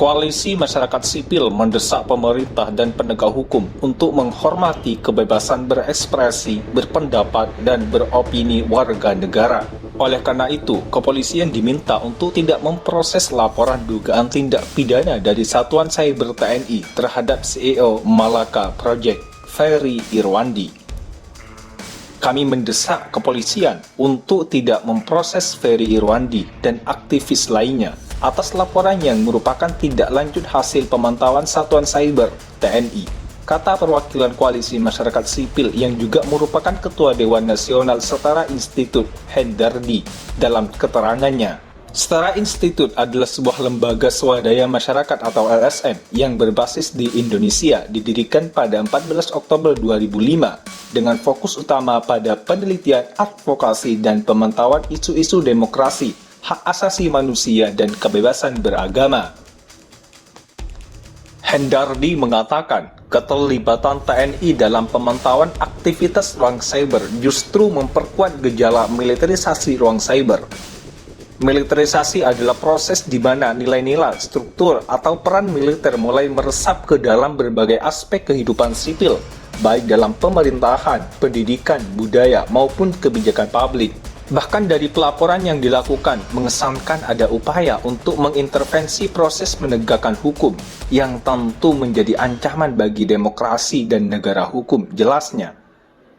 Koalisi masyarakat sipil mendesak pemerintah dan penegak hukum untuk menghormati kebebasan berekspresi, berpendapat, dan beropini warga negara. Oleh karena itu, kepolisian diminta untuk tidak memproses laporan dugaan tindak pidana dari Satuan Cyber TNI terhadap CEO Malaka Project, Ferry Irwandi. Kami mendesak kepolisian untuk tidak memproses Ferry Irwandi dan aktivis lainnya atas laporan yang merupakan tindak lanjut hasil pemantauan Satuan Cyber TNI, kata perwakilan Koalisi Masyarakat Sipil yang juga merupakan Ketua Dewan Nasional Setara Institut, Hendardi, dalam keterangannya. Setara Institut adalah sebuah lembaga swadaya masyarakat atau LSM yang berbasis di Indonesia, didirikan pada 14 Oktober 2005 dengan fokus utama pada penelitian, advokasi, dan pemantauan isu-isu demokrasi, hak asasi manusia, dan kebebasan beragama. Hendardi mengatakan, keterlibatan TNI dalam pemantauan aktivitas ruang cyber justru memperkuat gejala militerisasi ruang cyber. Militerisasi adalah proses di mana nilai-nilai, struktur, atau peran militer mulai meresap ke dalam berbagai aspek kehidupan sipil, baik dalam pemerintahan, pendidikan, budaya, maupun kebijakan publik. Bahkan dari pelaporan yang dilakukan mengesankan ada upaya untuk mengintervensi proses penegakan hukum yang tentu menjadi ancaman bagi demokrasi dan negara hukum, jelasnya.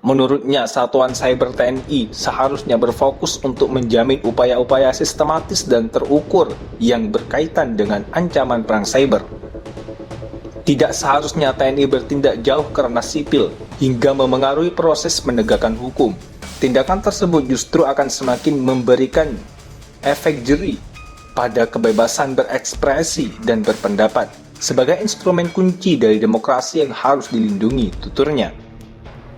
Menurutnya, Satuan Cyber TNI seharusnya berfokus untuk menjamin upaya-upaya sistematis dan terukur yang berkaitan dengan ancaman perang cyber. Tidak seharusnya TNI bertindak jauh karena sipil hingga memengaruhi proses penegakan hukum. Tindakan tersebut justru akan semakin memberikan efek jeri pada kebebasan berekspresi dan berpendapat sebagai instrumen kunci dari demokrasi yang harus dilindungi, tuturnya.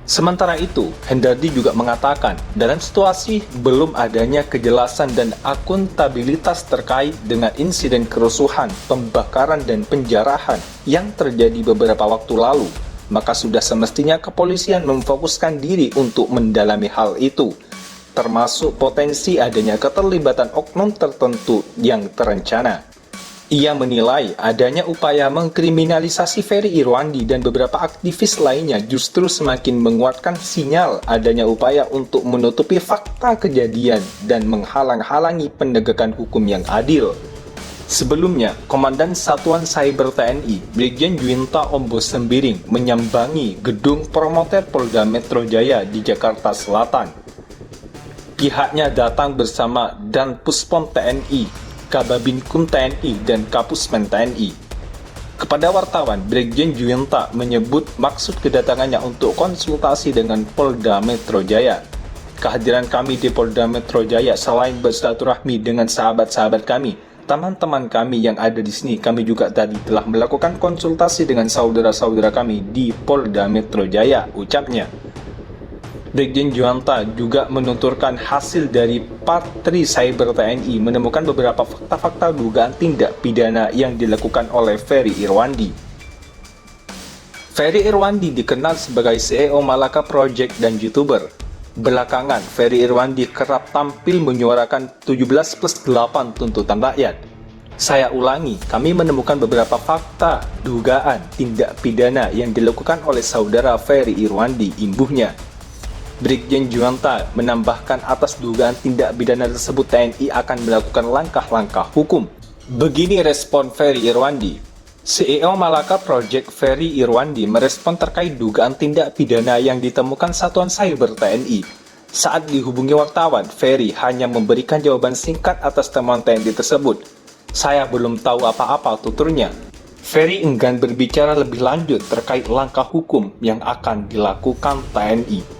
Sementara itu, Hendardi juga mengatakan, dalam situasi belum adanya kejelasan dan akuntabilitas terkait dengan insiden kerusuhan, pembakaran, dan penjarahan yang terjadi beberapa waktu lalu, maka sudah semestinya kepolisian memfokuskan diri untuk mendalami hal itu, termasuk potensi adanya keterlibatan oknum tertentu yang terencana. Ia menilai adanya upaya mengkriminalisasi Ferry Irwandi dan beberapa aktivis lainnya justru semakin menguatkan sinyal adanya upaya untuk menutupi fakta kejadian dan menghalang-halangi penegakan hukum yang adil. Sebelumnya, Komandan Satuan Cyber TNI, Brigjen Juwinta Ombo Sembiring, menyambangi gedung promoter Polda Metro Jaya di Jakarta Selatan. Pihaknya datang bersama Danpuspom TNI, Kababinkum TNI, dan Kapuspen TNI. Kepada wartawan, Brigjen Juwinta menyebut maksud kedatangannya untuk konsultasi dengan Polda Metro Jaya. Kehadiran kami di Polda Metro Jaya selain bersilaturahmi dengan sahabat-sahabat kami, teman-teman kami yang ada di sini, kami juga tadi telah melakukan konsultasi dengan saudara-saudara kami di Polda Metro Jaya, ucapnya. Brigjen Juwinta juga menuturkan hasil dari Patri Cyber TNI menemukan beberapa fakta-fakta dugaan tindak pidana yang dilakukan oleh Ferry Irwandi. Ferry Irwandi dikenal sebagai CEO Malaka Project dan YouTuber. Belakangan, Ferry Irwandi kerap tampil menyuarakan 17+8 tuntutan rakyat. Saya ulangi, kami menemukan beberapa fakta dugaan tindak pidana yang dilakukan oleh saudara Ferry Irwandi, imbuhnya. Brigjen Juwinta menambahkan atas dugaan tindak pidana tersebut TNI akan melakukan langkah-langkah hukum. Begini respon Ferry Irwandi. CEO Malaka Project Ferry Irwandi merespon terkait dugaan tindak pidana yang ditemukan Satuan Cyber TNI. Saat dihubungi wartawan, Ferry hanya memberikan jawaban singkat atas temuan TNI tersebut. Saya belum tahu apa-apa, tuturnya. Ferry enggan berbicara lebih lanjut terkait langkah hukum yang akan dilakukan TNI.